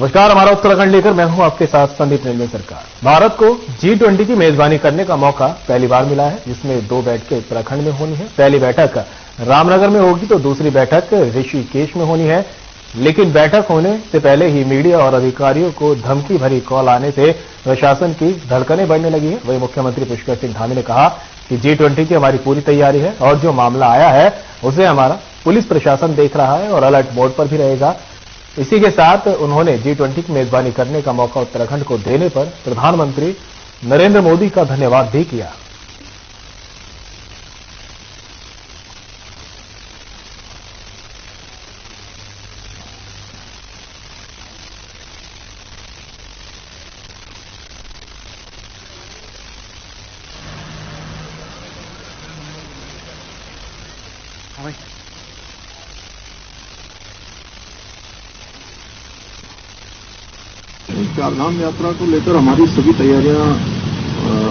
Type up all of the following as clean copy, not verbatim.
नमस्कार, हमारा उत्तराखंड लेकर मैं हूं आपके साथ संदीप निर्मल सरकार। भारत को G20 की मेजबानी करने का मौका पहली बार मिला है, जिसमें 2 बैठकें उत्तराखंड में होनी है। पहली बैठक रामनगर में होगी तो दूसरी बैठक ऋषिकेश में होनी है। लेकिन बैठक होने से पहले ही मीडिया और अधिकारियों को धमकी भरी कॉल आने से प्रशासन की धड़कनें बढ़ने लगी है। वहीं मुख्यमंत्री पुष्कर सिंह धामी ने कहा कि G20 की हमारी पूरी तैयारी है और जो मामला आया है उसे हमारा पुलिस प्रशासन देख रहा है और अलर्ट मोड पर भी रहेगा। इसी के साथ उन्होंने G20 की मेजबानी करने का मौका उत्तराखंड को देने पर प्रधानमंत्री नरेंद्र मोदी का धन्यवाद भी किया। चारधाम यात्रा को लेकर हमारी सभी तैयारियां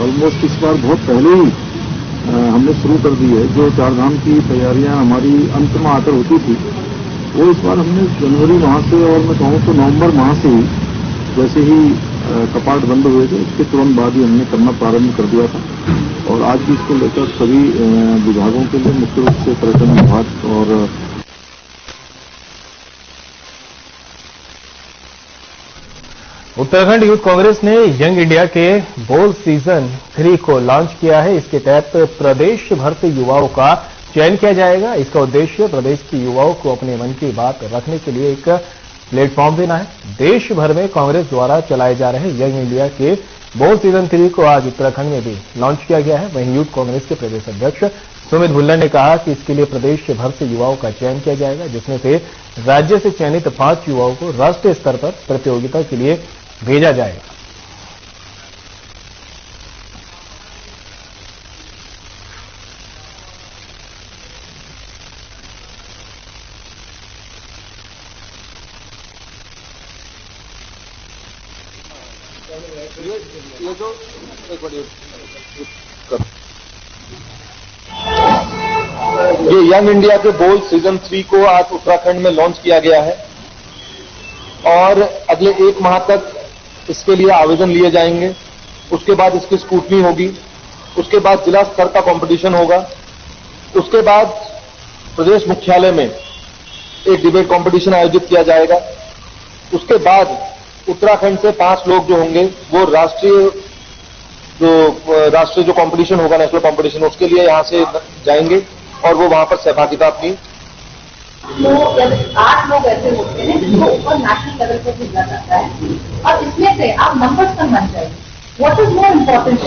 ऑलमोस्ट इस बार बहुत पहले ही हमने शुरू कर दी है। जो चारधाम की तैयारियां हमारी अंत में आकर होती थी, वो इस बार हमने जनवरी माह से और मैं कहूँ तो नवंबर माह से ही, जैसे ही कपाट बंद हुए थे उसके तुरंत बाद ही हमने करना प्रारंभ कर दिया था। और आज भी इसको लेकर सभी विभागों के लिए, मुख्य रूप से पर्यटन विभाग और उत्तराखंड यूथ कांग्रेस ने यंग इंडिया के बोल सीजन 3 को लॉन्च किया है। इसके तहत प्रदेश भर से युवाओं का चयन किया जाएगा। इसका उद्देश्य प्रदेश के युवाओं को अपने मन की बात रखने के लिए एक प्लेटफॉर्म देना है। देश भर में कांग्रेस द्वारा चलाए जा रहे यंग इंडिया के बोल सीजन 3 को आज उत्तराखंड में भी लॉन्च किया गया है। वहीं यूथ कांग्रेस के प्रदेश अध्यक्ष सुमित भुल्लर ने कहा कि इसके लिए प्रदेश भर से युवाओं का चयन किया जाएगा, जिसमें से राज्य से चयनित 5 युवाओं को राष्ट्रीय स्तर पर प्रतियोगिता के लिए भेजा जाएगा। ये जो एक बार ये यंग इंडिया के बोल सीजन 3 को आज उत्तराखंड में लॉन्च किया गया है और अगले 1 माह तक इसके लिए आवेदन लिए जाएंगे। उसके बाद इसकी स्क्रूटनी होगी, उसके बाद जिला स्तर का कंपटीशन होगा, उसके बाद प्रदेश मुख्यालय में एक डिबेट कंपटीशन आयोजित किया जाएगा। उसके बाद उत्तराखंड से 5 लोग जो होंगे वो राष्ट्रीय जो कंपटीशन होगा, नेशनल कंपटीशन, उसके लिए यहां से जाएंगे और वो वहां पर सहभागिता अपनी। तो 8 लोग ऐसे होते हैं जिनको ऊपर नेशनल लेवल पर भेजा जाता है और इसमें से आप नंबर्स पर बन जाएंगे। व्हाट इज मोर इम्पोर्टेंट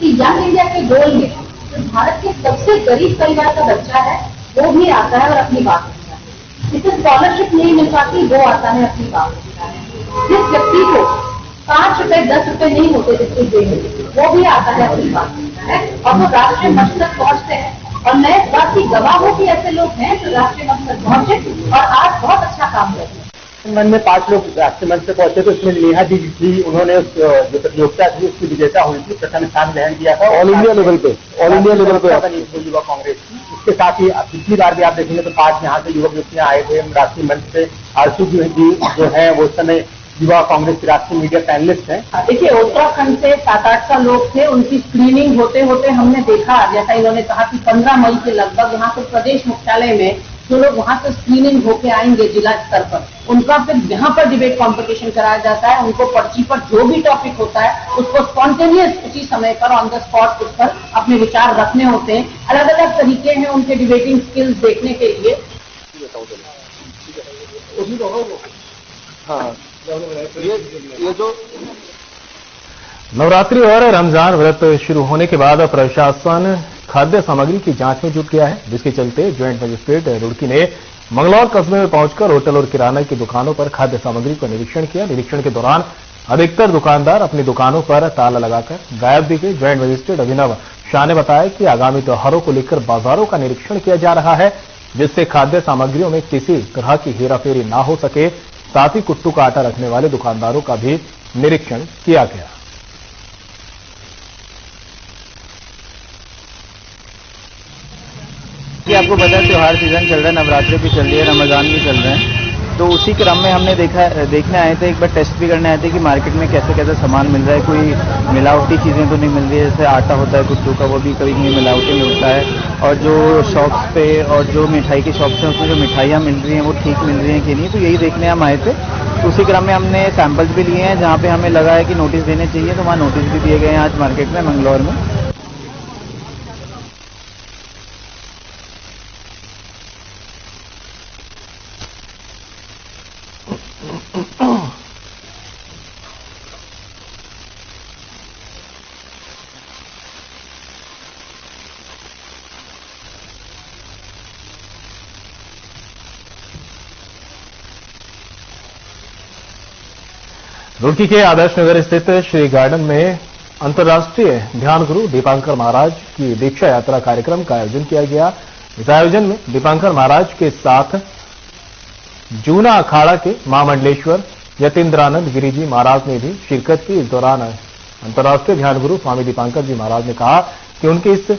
कि यंग इंडिया के गोल में जो भारत के सबसे गरीब परिवार का बच्चा है वो भी आता है और अपनी बात रखता है। जिसे स्कॉलरशिप नहीं मिल पाती वो आता है अपनी बात रखता है। जिस व्यक्ति को 5 रुपए 10 रुपए नहीं होते जिसके जेब में, वो भी आता है अपनी बात रखता है और वो राष्ट्रीय मंच तक पहुंचते हैं। और मैं इस बात की गवाह हूं कि ऐसे लोग हैं जो राष्ट्रीय मंच तक पहुंचे और आज बहुत अच्छा काम कर रहे हैं। मन में 5 लोग राष्ट्रीय मंच से पहुंचे तो इसमें नेहा जी थी, उन्होंने जो प्रतियोगिता थी उसकी विजेता हुई थी, प्रथम स्थान ग्रहण किया था ऑल इंडिया लेवल पे युवा कांग्रेस की। इसके साथ ही पिछली बार भी आप देखेंगे तो 5 यहाँ से युवक युवतियां आए थे राष्ट्रीय मंच से। आरसू जी जो है वो उस समय युवा कांग्रेस के राष्ट्रीय मीडिया पैनलिस्ट हैं। देखिए, उत्तराखंड से 7-8 सा लोग थे, उनकी स्क्रीनिंग होते होते हमने देखा, जैसा इन्होंने कहा कि 15 मई के लगभग यहाँ पर प्रदेश मुख्यालय में जो लोग वहां से स्क्रीनिंग होके आएंगे जिला स्तर पर, उनका फिर यहाँ पर डिबेट कंपटीशन कराया जाता है। उनको पर्ची पर जो भी टॉपिक होता है उसको स्पॉन्टेनियस उसी समय पर ऑन द स्पॉट उस पर अपने विचार रखने होते हैं। अलग अलग तरीके हैं उनके डिबेटिंग स्किल्स देखने के लिए। हाँ, ये जो नवरात्रि और रमजान व्रत शुरू होने के बाद प्रशासन खाद्य सामग्री की जांच में जुट गया है, जिसके चलते ज्वाइंट मजिस्ट्रेट रुड़की ने मंगलौर कस्बे में पहुंचकर होटल और किराना की दुकानों पर खाद्य सामग्री का निरीक्षण किया। निरीक्षण के दौरान अधिकतर दुकानदार अपनी दुकानों पर ताला लगाकर गायब दिखे। ज्वाइंट मजिस्ट्रेट अभिनव शाह ने बताया कि आगामी त्योहारों को लेकर बाजारों का निरीक्षण किया जा रहा है, जिससे खाद्य सामग्रियों में किसी तरह की हेराफेरी ना हो सके। साथ ही कुट्टू का आटा रखने वाले दुकानदारों का भी निरीक्षण किया गया। आपको पता है त्योहार सीजन चल रहा है, नवरात्रि भी चल रही है, रमजान भी चल रहे हैं, तो उसी क्रम में हमने देखने आए थे, एक बार टेस्ट भी करने आए थे कि मार्केट में कैसे कैसे सामान मिल रहा है, कोई मिलावटी चीज़ें तो नहीं मिल रही है। जैसे आटा होता है कुट्टू का, वो भी कभी कभी मिलावटी मिलता है, और जो शॉप्स पे और जो मिठाई की शॉप्स हैं उसमें जो मिठाइयाँ मिल रही हैं वो ठीक मिल रही हैं कि नहीं, तो यही देखने हम आए थे। तो उसी क्रम में हमने सैंपल्स भी लिए हैं, जहाँ पे हमें लगा है कि नोटिस देने चाहिए, तो वहाँ नोटिस भी दिए गए हैं आज मार्केट में, मंगलौर में। रुड़की के आदर्श नगर स्थित श्री गार्डन में अंतर्राष्ट्रीय ध्यान गुरु दीपांकर महाराज की दीक्षा यात्रा कार्यक्रम का आयोजन किया गया। इस आयोजन में दीपांकर महाराज के साथ जूना अखाड़ा के महामंडलेश्वर यतीन्द्रानंद गिरी जी महाराज ने भी शिरकत की। इस दौरान अंतर्राष्ट्रीय ध्यान गुरु स्वामी दीपांकर जी महाराज ने कहा कि उनकी इस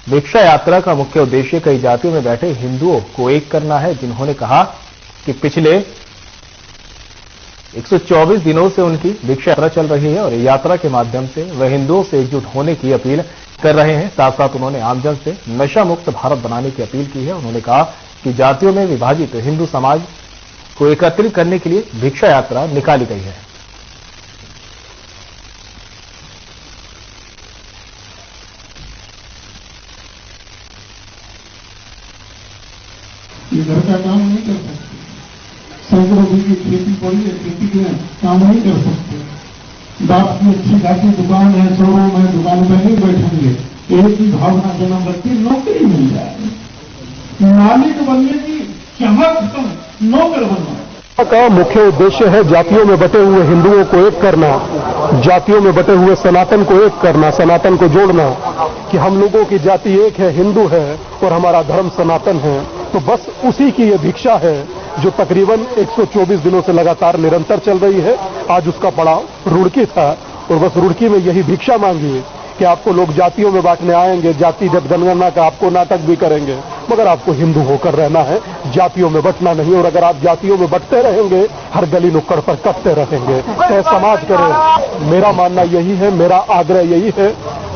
दीक्षा यात्रा का मुख्य उद्देश्य कई जातियों में बैठे हिंदुओं को एक करना है, जिन्होंने कहा कि पिछले 124 दिनों से उनकी दीक्षा यात्रा चल रही है और यात्रा के माध्यम से वह हिंदुओं से एकजुट होने की अपील कर रहे हैं। साथ साथ उन्होंने आमजन से नशा मुक्त भारत बनाने की अपील की है। उन्होंने कहा कि जातियों में विभाजित हिंदू समाज को एकत्रित करने के लिए दीक्षा यात्रा निकाली गई है। ये घर का काम नहीं कर सकते, सैकड़ों की खेती पड़ी है, खेती के काम नहीं कर सकते। बाप की अच्छी खासी दुकान है, शोरूम है, दुकान में नहीं बैठेंगे, एक ही भावना जन्म रखती, नौकरी मिल जाए, मालिक बनने की चमक खत्म, नौकर बनना का मुख्य उद्देश्य है जातियों में बटे हुए हिंदुओं को एक करना, जातियों में बटे हुए सनातन को एक करना, सनातन को जोड़ना, कि हम लोगों की जाति एक है, हिंदू है और हमारा धर्म सनातन है। तो बस उसी की ये भिक्षा है जो तकरीबन 124 दिनों से लगातार निरंतर चल रही है। आज उसका पड़ाव रुड़की था और बस रुड़की में यही भिक्षा मांगी कि आपको लोग जातियों में बांटने आएंगे, जाति जनगणना का आपको नाटक भी करेंगे, मगर आपको हिंदू होकर रहना है, जातियों में बंटना नहीं। और अगर आप जातियों में बंटते रहेंगे, हर गली नुक्कड़ पर कटते रहेंगे, चाहे समाज करे। मेरा मानना यही है, मेरा आग्रह यही है।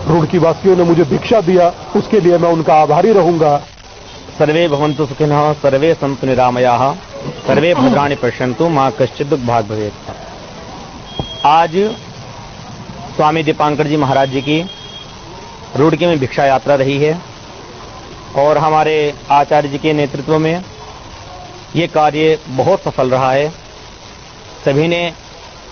रुड़की वासियों ने मुझे भिक्षा दिया, उसके लिए मैं उनका आभारी रहूंगा। सर्वे भवन्तु सुखिनः, सर्वे सन्तु निरामयाः, सर्वे भद्राणि पश्यन्तु, मा कश्चित् दुर्भाग् भवेत्। आज स्वामी दीपांकर जी महाराज जी की रुड़की में भिक्षा यात्रा रही है और हमारे आचार्य जी के नेतृत्व में ये कार्य बहुत सफल रहा है। सभी ने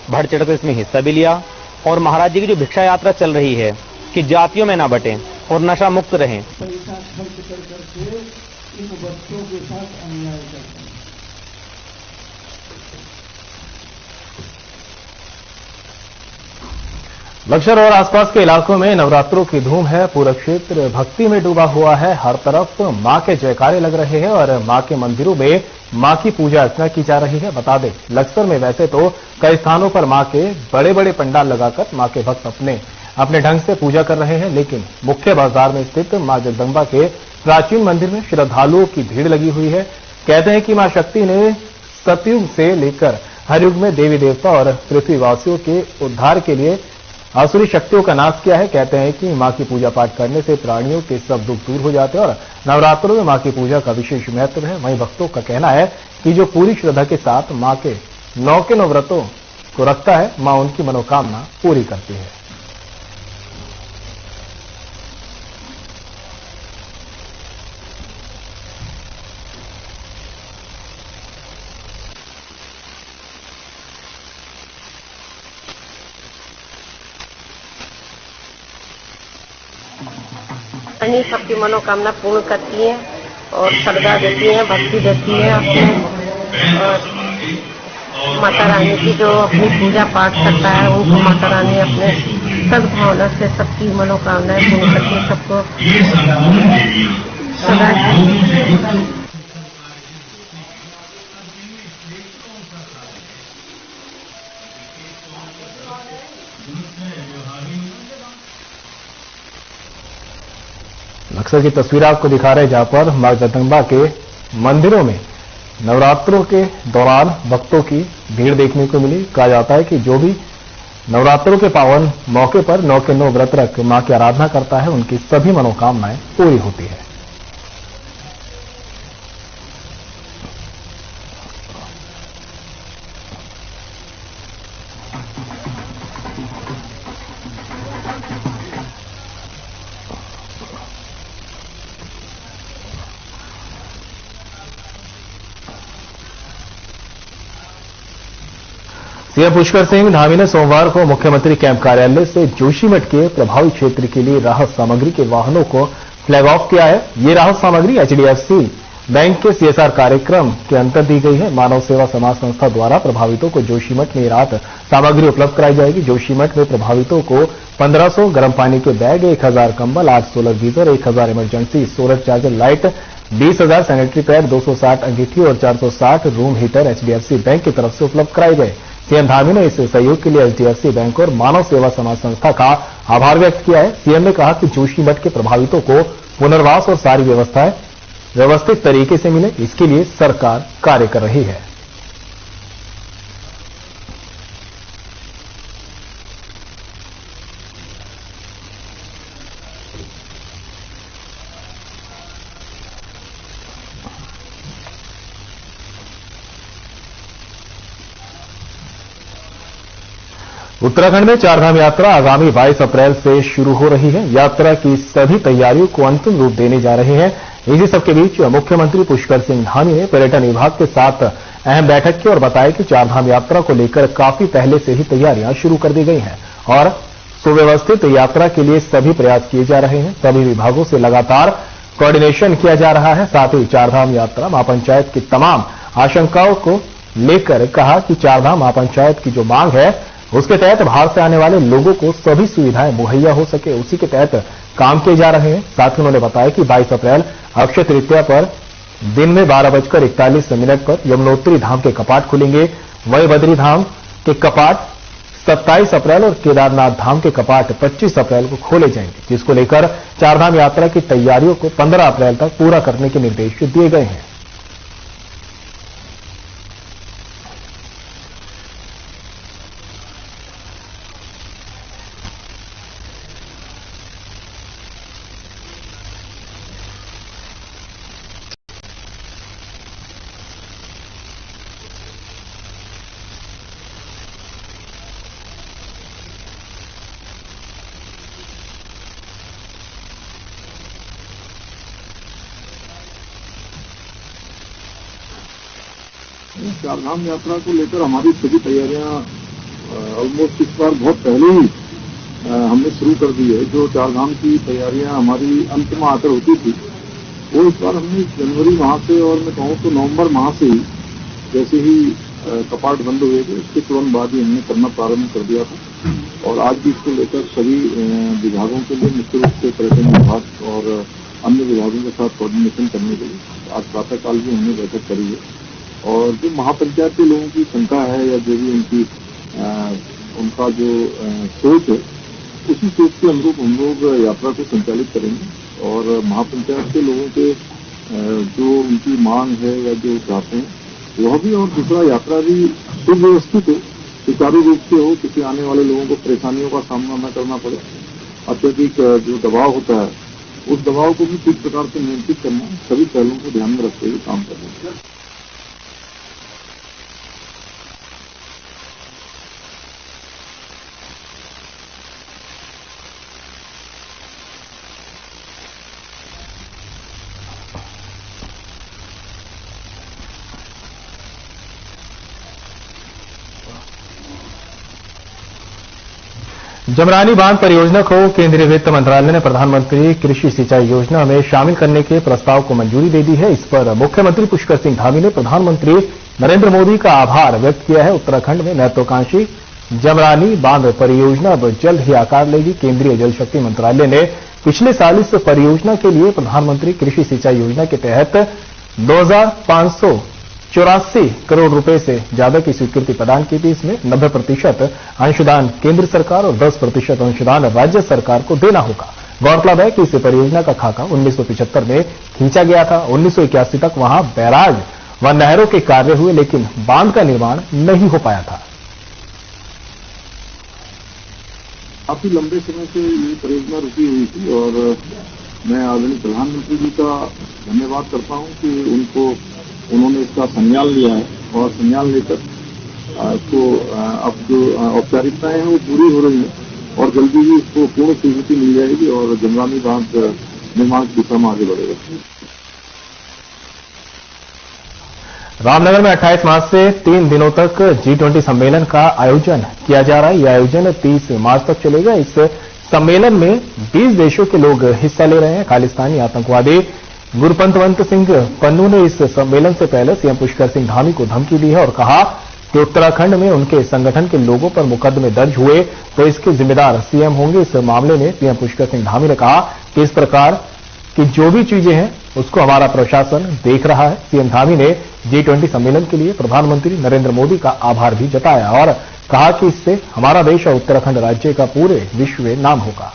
बढ़ चढ़कर इसमें हिस्सा भी लिया और महाराज जी की जो भिक्षा यात्रा चल रही है कि जातियों में ना बटें और नशा मुक्त रहें। पैसा खर्च कर करके इन बच्चों के साथ अन्याय करते हैं। बक्सर और आसपास के इलाकों में नवरात्रों की धूम है। पूरा क्षेत्र भक्ति में डूबा हुआ है। हर तरफ मां के जयकारे लग रहे हैं और मां के मंदिरों में मां की पूजा अर्चना की जा रही है। बता दें, बक्सर में वैसे तो कई स्थानों पर मां के बड़े बड़े पंडाल लगाकर मां के भक्त अपने ढंग से पूजा कर रहे हैं, लेकिन मुख्य बाजार में स्थित मां जगदम्बा के प्राचीन मंदिर में श्रद्धालुओं की भीड़ लगी हुई है। कहते हैं कि मां शक्ति ने सतयुग से लेकर हर युग में देवी देवता और पृथ्वीवासियों के उद्धार के लिए आसुरी शक्तियों का नाश किया है। कहते हैं कि मां की पूजा पाठ करने से प्राणियों के सब दुख दूर हो जाते हैं और नवरात्रों में मां की पूजा का विशेष महत्व है। वहीं भक्तों का कहना है कि जो पूरी श्रद्धा के साथ मां के 9 के 9 व्रतों को रखता है, मां उनकी मनोकामना पूरी करती है। सबकी मनोकामना पूर्ण करती है और श्रद्धा देती है, भक्ति देती है अपने। और माता रानी की जो अपनी पूजा पाठ करता है उनको माता रानी अपने सद्भावना से सबकी मनोकामनाएं पूर्ण करती है, सबको सदा। बक्सर की तस्वीर आपको दिखा रहे हैं, जहां पर मां जगदम्बा के मंदिरों में नवरात्रों के दौरान भक्तों की भीड़ देखने को मिली। कहा जाता है कि जो भी नवरात्रों के पावन मौके पर 9 के 9 व्रत रख मां की आराधना करता है, उनकी सभी मनोकामनाएं पूरी होती है। सीएम पुष्कर सिंह धामी ने सोमवार को मुख्यमंत्री कैंप कार्यालय से जोशीमठ के प्रभावित क्षेत्र के लिए राहत सामग्री के वाहनों को फ्लैग ऑफ किया है। ये राहत सामग्री एचडीएफसी बैंक के सीएसआर कार्यक्रम के अंतर्गत दी गई है। मानव सेवा समाज संस्था द्वारा प्रभावितों को जोशीमठ में राहत सामग्री उपलब्ध कराई जाएगी। जोशीमठ में प्रभावितों को 1500 गर्म पानी के बैग, 1000 कंबल, 8 solar geyser, 1000 emergency solar charger light, 20,000 sanitary pad, 260 अंगीठी और 460 रूम हीटर एचडीएफसी बैंक की तरफ से उपलब्ध कराए गए। सीएम धामी ने इस सहयोग के लिए एचडीएफसी बैंक और मानव सेवा समाज संस्था का आभार व्यक्त किया है। सीएम ने कहा कि जोशीमठ के प्रभावितों को पुनर्वास और सारी व्यवस्थाएं व्यवस्थित तरीके से मिले, इसके लिए सरकार कार्य कर रही है। उत्तराखंड में चारधाम यात्रा आगामी 22 अप्रैल से शुरू हो रही है। यात्रा की सभी तैयारियों को अंतिम रूप देने जा रहे हैं। इसी सबके बीच मुख्यमंत्री पुष्कर सिंह धामी ने पर्यटन विभाग के साथ अहम बैठक की और बताया कि चारधाम यात्रा को लेकर काफी पहले से ही तैयारियां शुरू कर दी गई हैं और सुव्यवस्थित यात्रा के लिए सभी प्रयास किए जा रहे हैं। सभी विभागों से लगातार कोऑर्डिनेशन किया जा रहा है। साथ ही चारधाम यात्रा महापंचायत की तमाम आशंकाओं को लेकर कहा कि चारधाम महापंचायत की जो मांग है उसके तहत बाहर से आने वाले लोगों को सभी सुविधाएं मुहैया हो सके, उसी के तहत काम किए जा रहे हैं। साथ ही उन्होंने बताया कि 22 अप्रैल अक्षय तृतीया पर दिन में 12:41 पर यमुनोत्री धाम के कपाट खुलेंगे। वहीं बद्री धाम के कपाट 27 अप्रैल और केदारनाथ धाम के कपाट 25 अप्रैल को खोले जाएंगे, जिसको लेकर चारधाम यात्रा की तैयारियों को 15 अप्रैल तक पूरा करने के निर्देश दिए गए हैं। चारधाम यात्रा को लेकर हमारी सभी तैयारियां ऑलमोस्ट इस बार बहुत पहले ही हमने शुरू कर दी है। जो चारधाम की तैयारियां हमारी अंत में आकर होती थी, वो इस बार हमने जनवरी माह से और मैं कहूँ तो नवंबर माह से ही जैसे ही कपाट बंद हुए थे उसके तुरंत बाद ही हमने करना प्रारंभ कर दिया था। और आज भी इसको लेकर सभी विभागों के लिए मुख्य रूप से पर्यटन विभाग और अन्य विभागों के साथ कोऑर्डिनेशन करने के लिए आज प्रातःकाल भी हमने बैठक करी है। और जो महापंचायत के लोगों की शंका है या जो भी उनका जो सोच है, उसी सोच के अनुरूप हम लोग यात्रा को संचालित करेंगे। और महापंचायत के लोगों के जो उनकी मांग है या जो चाहते हैं वह भी, और दूसरा यात्रा भी सुव्यवस्थित हो, सुचारू रूप से हो, किसी आने वाले लोगों को परेशानियों का सामना न करना पड़े। अत्यधिक जो दबाव होता है उस दबाव को भी किस प्रकार से नियंत्रित करना, सभी पहलुओं को ध्यान में रखते हुए काम करना है। जमरानी बांध परियोजना को केंद्रीय वित्त मंत्रालय ने प्रधानमंत्री कृषि सिंचाई योजना में शामिल करने के प्रस्ताव को मंजूरी दे दी है। इस पर मुख्यमंत्री पुष्कर सिंह धामी ने प्रधानमंत्री नरेंद्र मोदी का आभार व्यक्त किया है। उत्तराखंड में महत्वाकांक्षी जमरानी बांध परियोजना अब जल्द ही आकार लेगी। केंद्रीय जल शक्ति मंत्रालय ने पिछले साल इस परियोजना के लिए प्रधानमंत्री कृषि सिंचाई योजना के तहत 2,584 करोड़ रुपए से ज्यादा की स्वीकृति प्रदान की थी। इसमें 90% अंशदान केंद्र सरकार और 10% अंशदान राज्य सरकार को देना होगा। गौरतलब है कि इस परियोजना का खाका 1975 में खींचा गया था। 1981 तक वहां बैराज व नहरों के कार्य हुए, लेकिन बांध का निर्माण नहीं हो पाया था। काफी लंबे समय से ये परियोजना रुकी हुई थी और मैं आदरणीय प्रधानमंत्री जी का धन्यवाद करता हूं कि उन्होंने इसका संज्ञान लिया है और संज्ञान लेकर इसको अब जो औपचारिकताएं हैं वो पूरी हो रही हैं और जल्दी ही इसको पूर्ण स्वीकृति मिल जाएगी और जमरानी बांध निर्माण की दिशा में आगे बढ़ेगा। रामनगर में 28 मार्च से 3 दिनों तक G20 सम्मेलन का आयोजन किया जा रहा है। यह आयोजन 30 मार्च तक चलेगा। इस सम्मेलन में 20 देशों के लोग हिस्सा ले रहे हैं। खालिस्तानी आतंकवादी गुरपतवंत सिंह पन्नू ने इस सम्मेलन से पहले सीएम पुष्कर सिंह धामी को धमकी दी है और कहा कि उत्तराखंड में उनके संगठन के लोगों पर मुकदमे दर्ज हुए तो इसके जिम्मेदार सीएम होंगे। इस मामले में सीएम पुष्कर सिंह धामी ने कहा कि इस प्रकार की जो भी चीजें हैं उसको हमारा प्रशासन देख रहा है। सीएम धामी ने G20 सम्मेलन के लिए प्रधानमंत्री नरेंद्र मोदी का आभार भी जताया और कहा कि इससे हमारा देश और उत्तराखंड राज्य का पूरे विश्व में नाम होगा।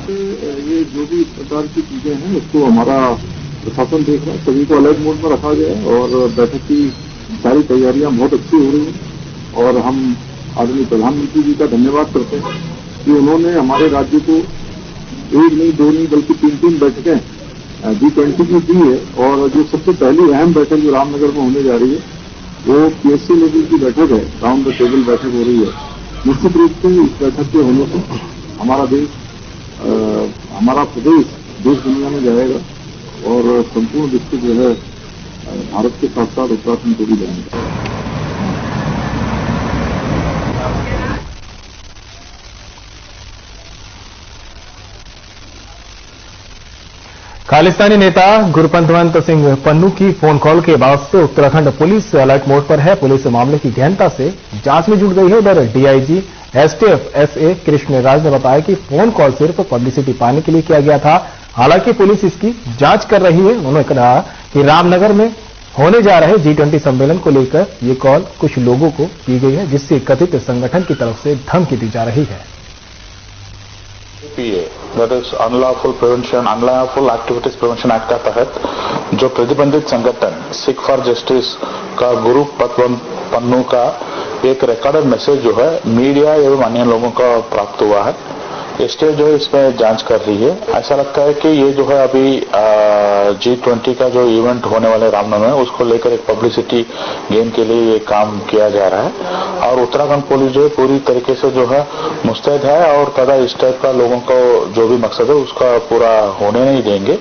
ये जो भी प्रकार की चीजें हैं उसको हमारा प्रशासन देख रहा है। सभी को अलर्ट मोड में रखा गया है और बैठक की सारी तैयारियां बहुत अच्छी हो रही हैं और हम आदरणीय प्रधानमंत्री जी का धन्यवाद करते हैं कि उन्होंने हमारे राज्य को 1 नहीं 2 नहीं बल्कि 3 बैठकें G20 की दी है और जो सबसे पहली अहम बैठक जो रामनगर में होने जा रही है वो PSC लेवल की बैठक है, राउंड द टेबल बैठक हो रही है। निश्चित रूप से इस बैठक के होने से हमारा देश हमारा प्रदेश देश दुनिया में जाएगा और संपूर्ण विश्व जो है भारत के साथ साथ उत्तराखंड को भी जाएगा। खालिस्तानी नेता गुरपतवंत सिंह पन्नू की फोन कॉल के बाद से उत्तराखंड पुलिस अलर्ट मोड पर है। पुलिस मामले की गहनता से जांच में जुट गई है। उधर DIG STF S A Krishna Raj ने बताया कि फोन कॉल सिर्फ पब्लिसिटी पाने के लिए किया गया था। हालांकि पुलिस इसकी जांच कर रही है। उन्होंने कहा कि रामनगर में होने जा रहे G20 सम्मेलन को लेकर ये कॉल कुछ लोगों को की गई है, जिससे कथित संगठन की तरफ से धमकी दी जा रही है। That is unlawful activities prevention act के तहत जो प्रतिबंधित संगठन सिख फॉर जस्टिस का गुरपतवंत पन्नू का एक रिकॉर्डेड मैसेज जो है मीडिया एवं अन्य लोगों को प्राप्त हुआ है। एसटीएफ जो है इसमें जांच कर रही है। ऐसा लगता है कि ये जो है अभी G20 का जो इवेंट होने वाले रामनगर में उसको लेकर एक पब्लिसिटी गेन के लिए ये काम किया जा रहा है और उत्तराखंड पुलिस जो है पूरी तरीके से जो है मुस्तैद है और तथा इस टाइप का लोगों को जो भी मकसद है उसका पूरा होने नहीं देंगे।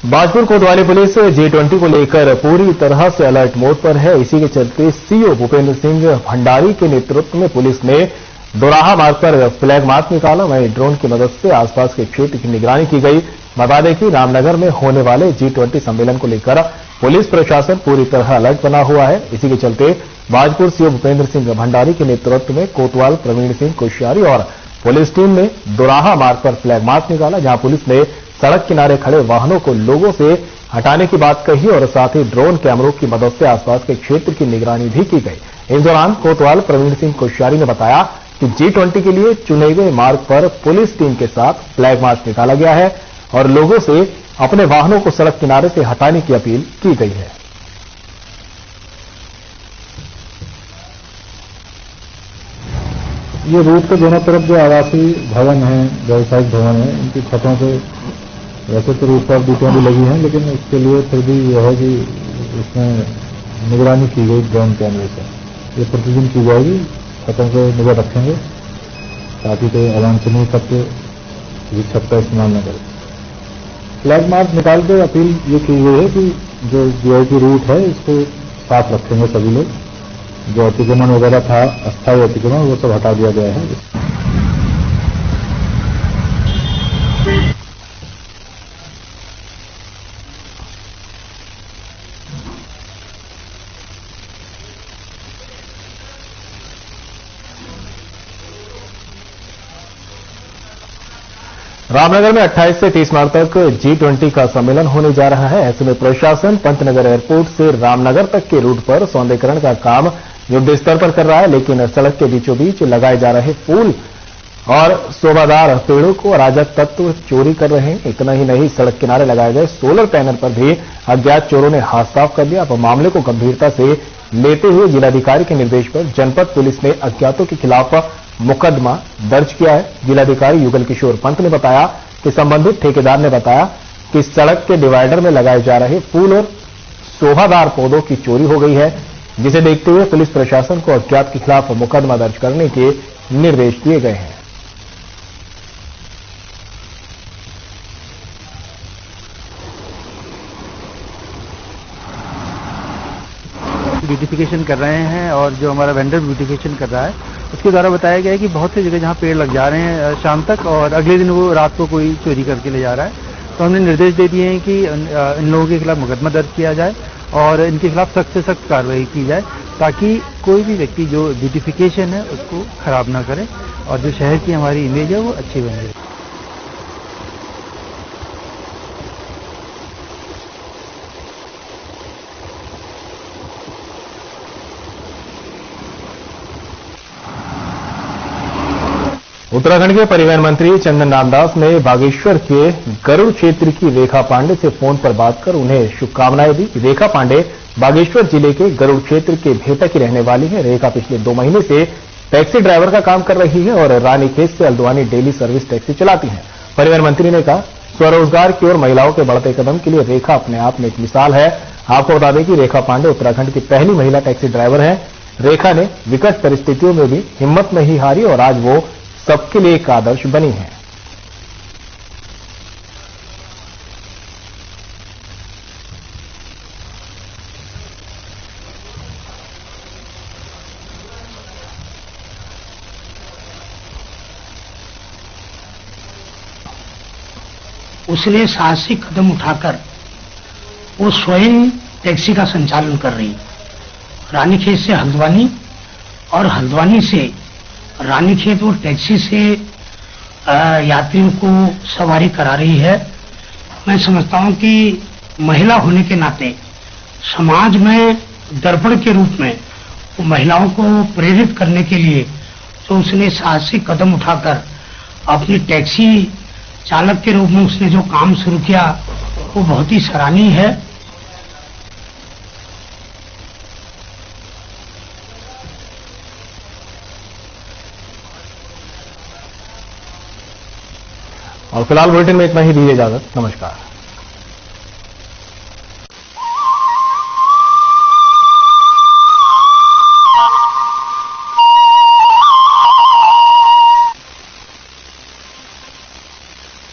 बाजपुर कोतवाली पुलिस G20 को लेकर पूरी तरह से अलर्ट मोड पर है। इसी के चलते सीओ भूपेंद्र सिंह भंडारी के नेतृत्व में पुलिस ने दोराहा मार्ग पर फ्लैग मार्च निकाला। वहीं ड्रोन की मदद से आसपास के क्षेत्र की निगरानी की गई। बता दें कि रामनगर में होने वाले G20 सम्मेलन को लेकर पुलिस प्रशासन पूरी तरह अलर्ट बना हुआ है। इसी के चलते बाजपुर सीओ भूपेंद्र सिंह भंडारी के नेतृत्व में कोतवाल प्रवीण सिंह कोश्यारी और पुलिस टीम ने दोराहा मार्ग पर फ्लैग मार्च निकाला, जहां पुलिस ने सड़क किनारे खड़े वाहनों को लोगों से हटाने की बात कही और साथ ही ड्रोन कैमरों की मदद से आसपास के क्षेत्र की निगरानी भी की गई। इस दौरान कोतवाल प्रवीण सिंह कोश्यारी ने बताया कि G20 के लिए चुने गए मार्ग पर पुलिस टीम के साथ फ्लैग मार्च निकाला गया है और लोगों से अपने वाहनों को सड़क किनारे से हटाने की अपील की गई है। ये रूट के दोनों तरफ जो आवासीय भवन है, व्यावसायिक भवन है, इनकी छतों पे वैसे तो रूफ टॉप ड्यूटियां भी लगी हैं, लेकिन इसके लिए फिर भी यह है कि इसमें निगरानी की गई ड्रोन कैमरे से। ये प्रतिदिन की जाएगी, छतों पे नजर रखेंगे ताकि कोई अवांछनीय तत्व किसी छत का इस्तेमाल न करे। फ्लैग मार्च निकाल के अपील ये की गई है कि जो वीआईपी रूट है इसको साफ रखेंगे सभी लोग। जो अतिक्रमण वगैरह था, अस्थायी अतिक्रमण, वो सब हटा दिया गया है। रामनगर में 28 से 30 मार्च तक G20 का सम्मेलन होने जा रहा है। ऐसे में प्रशासन पंतनगर एयरपोर्ट से रामनगर तक के रूट पर सौंदर्यीकरण का काम युद्ध स्तर पर कर रहा है, लेकिन सड़क के बीचों बीच लगाए जा रहे फूल और शोभादार पेड़ों को अराजक तत्व चोरी कर रहे हैं। इतना ही नहीं, सड़क किनारे लगाए गए सोलर पैनल पर भी अज्ञात चोरों ने हाथ साफ कर दिया। अब मामले को गंभीरता से लेते हुए जिलाधिकारी के निर्देश पर जनपद पुलिस ने अज्ञातों के खिलाफ मुकदमा दर्ज किया है। जिलाधिकारी युगल किशोर पंत ने बताया कि संबंधित ठेकेदार ने बताया कि सड़क के डिवाइडर में लगाए जा रहे फूल और शोभादार पौधों की चोरी हो गई है, जिसे देखते हुए पुलिस प्रशासन को अज्ञात के खिलाफ मुकदमा दर्ज करने के निर्देश दिए गए हैं। ब्यूटिफिकेशन कर रहे हैं और जो हमारा वेंडर ब्यूटिफिकेशन कर रहा है उसके द्वारा बताया गया है कि बहुत सी जगह जहां पेड़ लग जा रहे हैं शाम तक और अगले दिन वो रात को कोई चोरी करके ले जा रहा है। तो हमने निर्देश दे दिए हैं कि इन लोगों के खिलाफ मुकदमा दर्ज किया जाए और इनके खिलाफ सख्त से सख्त कार्रवाई की जाए ताकि कोई भी व्यक्ति जो ब्यूटिफिकेशन है उसको खराब ना करे और जो शहर की हमारी इमेज है वो अच्छी बन जाए। उत्तराखंड के परिवहन मंत्री चंदन रामदास ने बागेश्वर के गरुड़ क्षेत्र की रेखा पांडे से फोन पर बात कर उन्हें शुभकामनाएं दी। रेखा पांडे बागेश्वर जिले के गरुड़ क्षेत्र के भेटा की रहने वाली है। रेखा पिछले 2 महीने से टैक्सी ड्राइवर का काम कर रही है और रानीखेत से हल्द्वानी डेली सर्विस टैक्सी चलाती है। परिवहन मंत्री ने कहा, स्वरोजगार की ओर महिलाओं के बढ़ते कदम के लिए रेखा अपने आप में एक मिसाल है। आपको बता दें कि रेखा पांडे उत्तराखंड की पहली महिला टैक्सी ड्राइवर है। रेखा ने विकट परिस्थितियों में भी हिम्मत नहीं हारी और आज वो सबके लिए एक आदर्श बनी है। उसने साहसिक कदम उठाकर वो स्वयं टैक्सी का संचालन कर रही, रानीखेत से हल्द्वानी और हल्द्वानी से रानीखेत और टैक्सी से यात्रियों को सवारी करा रही है। मैं समझता हूं कि महिला होने के नाते समाज में दर्पण के रूप में वो महिलाओं को प्रेरित करने के लिए जो उसने साहसिक कदम उठाकर अपनी टैक्सी चालक के रूप में उसने जो काम शुरू किया वो बहुत ही सराहनीय है। और फिलहाल बुलेटिन में इतना ही, दीजिए इजाजत। नमस्कार।